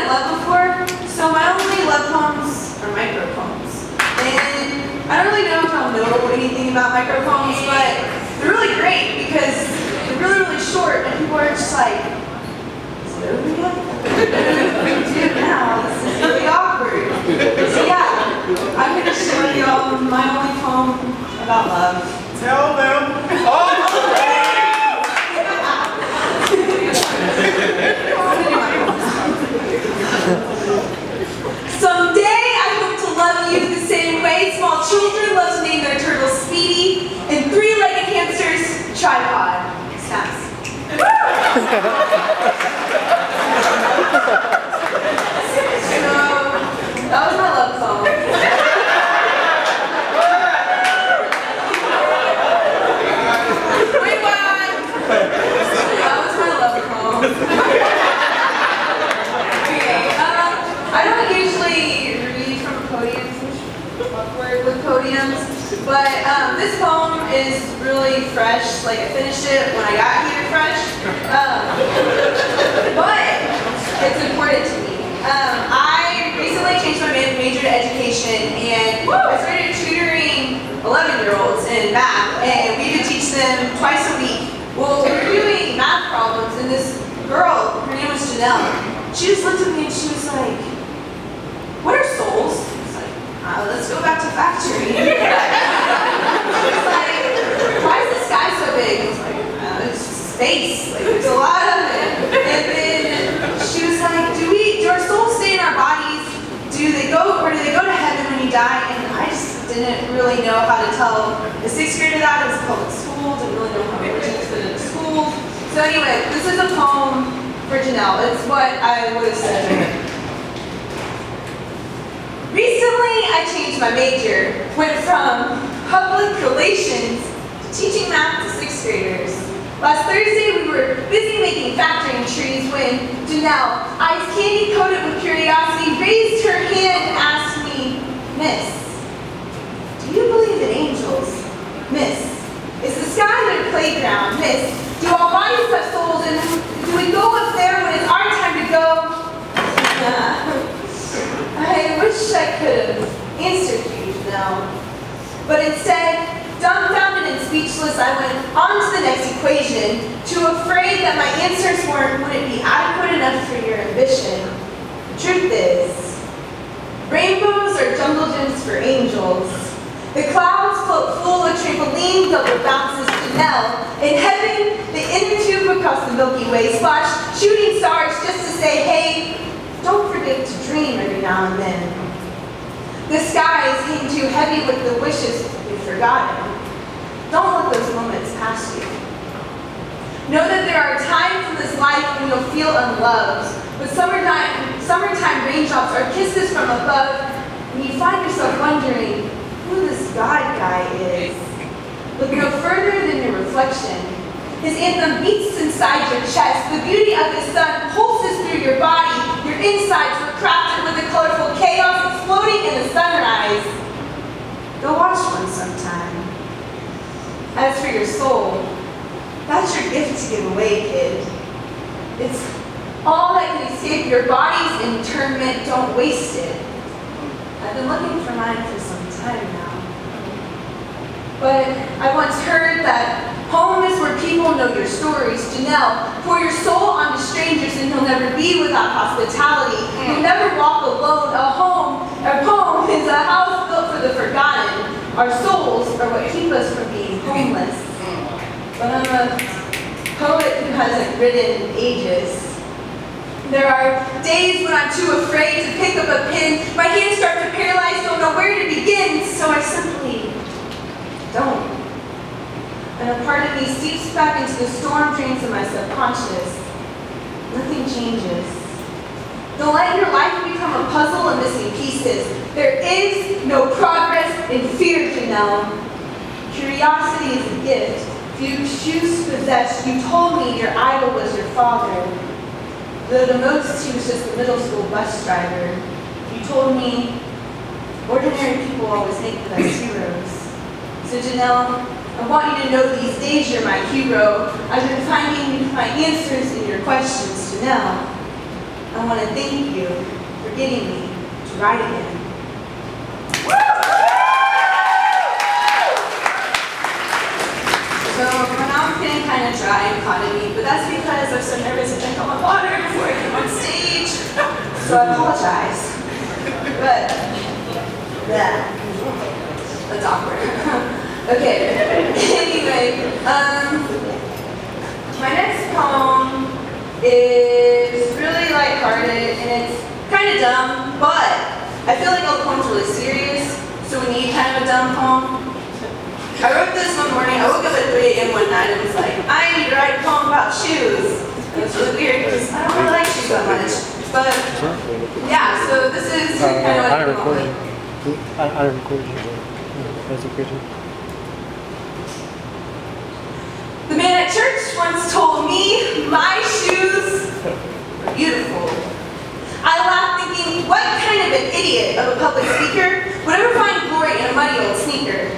love before, so my only love poems are micro poems. And I don't really know if I'll know anything about micro poems, but they're really great because they're really, really short, and people are just like, is it over yet? Dude, now, this is really awkward. So yeah, I'm going to show y'all my only poem about love. Tell them. Oh! Someday I hope to love you the same way small children love to name their turtle Speedy, and three-legged hamsters Tripod. Snaps. So, that was my love song. Wait, what? That was my love poem. Okay, I don't usually read from podiums, awkward with podiums, but this poem is really fresh. Like, I finished it when I got here fresh, but it's important to me. I recently changed my major to education, and I started tutoring 11-year-olds in math, and we would teach them twice a week. Well, we were doing math problems, and this girl, her name was Janelle, she just looked at me and she was like, "What are souls?" I was like, "Let's go back to factory." She was like, "Why is the sky so big?" I was like, "It's space. Like, there's a lot of it." And then she was like, "Do our souls stay in our bodies? Do they go to heaven when you die?" And I just didn't really know how to tell a 6th grader that. It was public school, didn't really know how to teach it in school. So anyway, this is a poem for Janelle. It's what I would have said. Recently, I changed my major. Went from public relations to teaching math to 6th graders. Last Thursday, we were busy making factoring trees when Janelle, eyes candy coated with curiosity, raised her hand and asked me, "Miss, do you believe in angels? Miss, is the sky their playground? Miss, do all bodies have souls, and do we go up there when it's our time to go?" I wish I could have answered you, Janelle. But instead, dumbfounded and speechless, I went on to the next equation, too afraid that my answers wouldn't be adequate enough for your ambition. The truth is, rainbows are jungle gyms for angels. The clouds float full of trampoline double bounces, Janelle. In heaven, the inner tube across the Milky Way splash shooting stars just to say, "Hey, don't forget to dream every now and then." The skies hang too heavy with the wishes we've forgotten. Don't let those moments pass you. Know that there are times in this life when you'll feel unloved, but summertime raindrops are kisses from above, and you find yourself wondering who this God guy is. Look no further than your reflection. His anthem beats inside your chest. The beauty of his sun pulses through your body. Your insides were crafted with a colorful chaos exploding in the sunrise. Go watch one sometime. As for your soul, that's your gift to give away, kid. It's all that can escape your body's internment. Don't waste it. I've been looking for mine for some time now. But I once heard that home is where people know your stories. Janelle, pour your soul onto strangers and you'll never be without hospitality. You'll never walk alone. A poem is a house built for the forgotten. Our souls are what keep us from being homeless. But I'm a poet who hasn't written in ages. There are days when I'm too afraid to pick up a pen. My hands start to paralyze, don't know where to begin, so I simply don't. And a part of me seeps back into the storm drains of my subconscious. Nothing changes. Don't let your life become a puzzle of missing pieces. There is no progress in fear, Janelle. Curiosity is a gift. Few shoes to possess. You told me your idol was your father. Though the most he was just a middle school bus driver. You told me ordinary people always make the best heroes. So Janelle, I want you to know these days you're my hero. I've been finding my answers in your questions, Janelle. I want to thank you for getting me to write again. So my mouth's getting kind of dry and caught in me, but that's because I'm so nervous to drink all my water before I come on stage. So I apologize. But, yeah, that's awkward. Okay, anyway, my next poem is really lighthearted and it's kind of dumb, but I feel like all the poems are really serious, so we need kind of a dumb poem. I wrote this one morning. I woke up at 3 a.m. one night and was like, I need to write a poem about shoes. And it's really weird because I don't really like shoes that much. But yeah, so this is kind of what I recorded. I recorded you. That's a picture. The man at church once told me my shoes were beautiful. I laughed thinking, what kind of an idiot of a public speaker would ever find glory in a muddy old sneaker?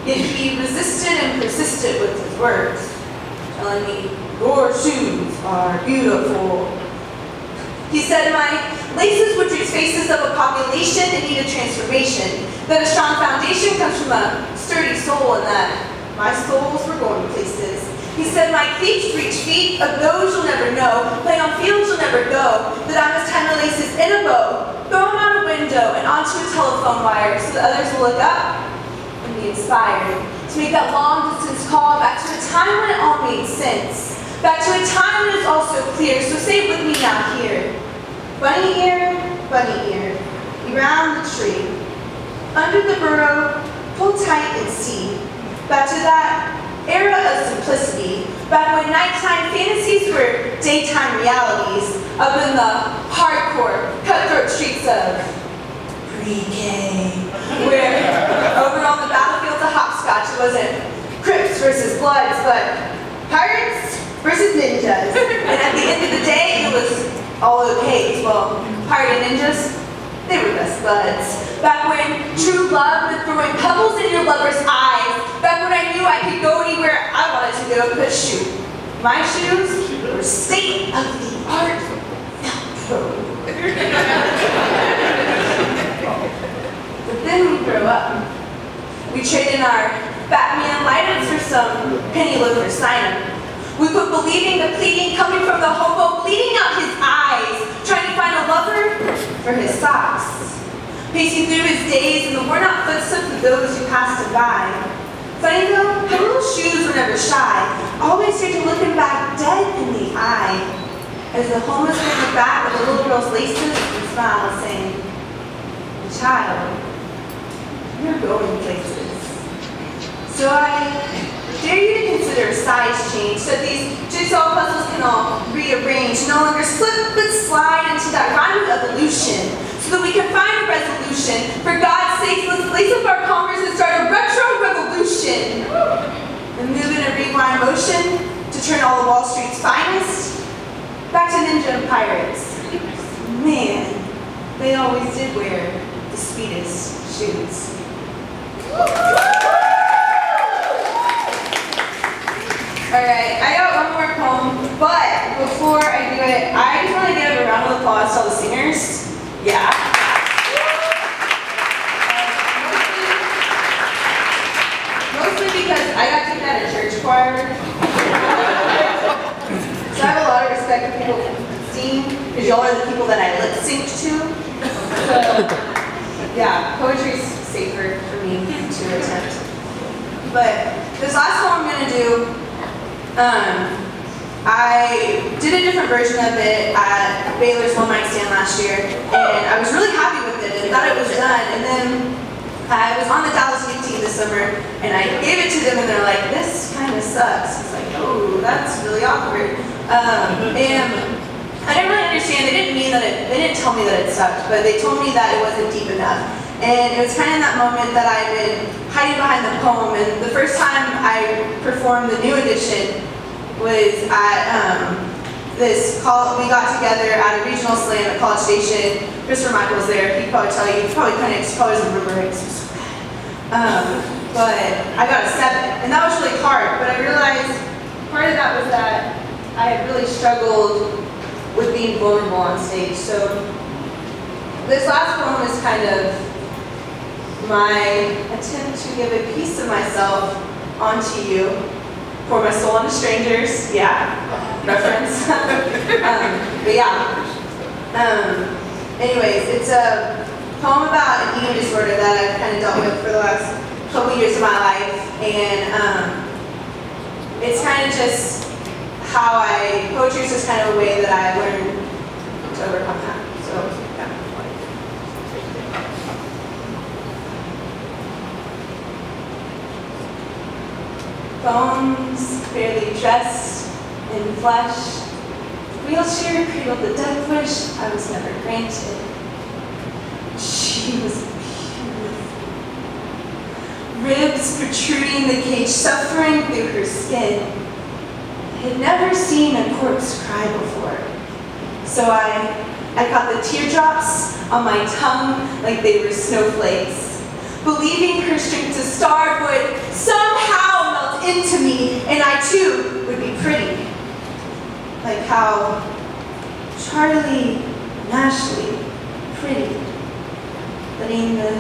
Yet he resisted and persisted with his words, telling me, your shoes are beautiful. He said my laces would reach faces of a population in need of transformation, that a strong foundation comes from a sturdy soul, and that my soles were going places. He said my cleats reach feet of those you'll never know, play on fields you'll never go, that I must tie my laces in a bow, throw them out a window and onto a telephone wire so that others will look up and be inspired to make that long distance call back to a time when it all made sense, back to a time when it's all so clear. So say it with me now here. Bunny ear, around the tree, under the burrow, pull tight and see. Back to that era of simplicity, back when nighttime fantasies were daytime realities, up in the hardcore, cutthroat streets of pre-K, where over on the battlefields of hopscotch it wasn't Crips versus Bloods, but Pirates versus Ninjas. And at the end of the day, it was all okay, as well. Pirate and Ninjas, they were best buds. Back when true love meant throwing pebbles in your lover's eyes. Back when I knew I could go anywhere I wanted to go, because shoot, my shoes were state-of-the-art Velcro. But then we grow up. We trade in our Batman light-ups for some penny loafer sign-up. We quit believing the pleading coming from the hobo, bleeding out his eyes, trying to find a lover for his socks. Pacing through his days in the worn-out footsteps of those who passed him by. Funny though, her little shoes were never shy, always here to look him back dead in the eye. As the homeless man looked back at the little girl's laces and smiled, saying, child, you're going places. So I dare you to consider a size change so that these jigsaw puzzles can all rearrange, no longer slip but slide into that rhyme of evolution, so that we can find a resolution. For God's sake, let's lace up our Congress and start a retro revolution. And move in a rewind motion to turn all of Wall Street's finest back to ninja and pirates. Man, they always did wear the sweetest shoes. Alright, I got one more poem, but before I do it, I just want to give a round of applause to all the singers. Yeah. Mostly because I got taken out of church choir. So I have a lot of respect for people who sing, because y'all are the people that I lip sync to. So, yeah, poetry's safer for me to attempt. But this last poem I'm going to do, I did a different version of it at Baylor's one night stand last year, and I was really happy with it and thought it was done. And then I was on the Dallas Youth team this summer, and I gave it to them, and they're like, "This kind of sucks." It's like, "Oh, that's really awkward." And I didn't really understand. They didn't mean that they didn't tell me that it sucked, but they told me that it wasn't deep enough. And it was kind of in that moment that I'd been hiding behind the poem. And the first time I performed the new edition was at we got together at a regional slam at College Station. Christopher Michael was there. He'd probably tell you, he probably couldn't probably doesn't remember it. It was so bad. But I got a 7, and that was really hard. But I realized part of that was that I had really struggled with being vulnerable on stage. So this last poem is kind of my attempt to give a piece of myself onto you. Pour my soul onto strangers, yeah, reference. But yeah. Anyways, it's a poem about an eating disorder that I've kind of dealt with for the last couple years of my life, and it's kind of just how poetry is just kind of a way that I learned to overcome that. So, yeah. Bones barely dressed in flesh, wheelchair cradled the death wish I was never granted. She was beautiful. Ribs protruding the cage, suffering through her skin. I had never seen a corpse cry before, so I caught the teardrops on my tongue like they were snowflakes, believing her strength to starve would somehow melt into me, and I too would be pretty. Like how Charlie and Ashley pretty, letting the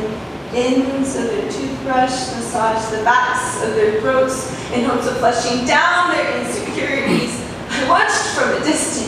ends of their toothbrush massage the backs of their throats in hopes of flushing down their insecurities. I watched from a distance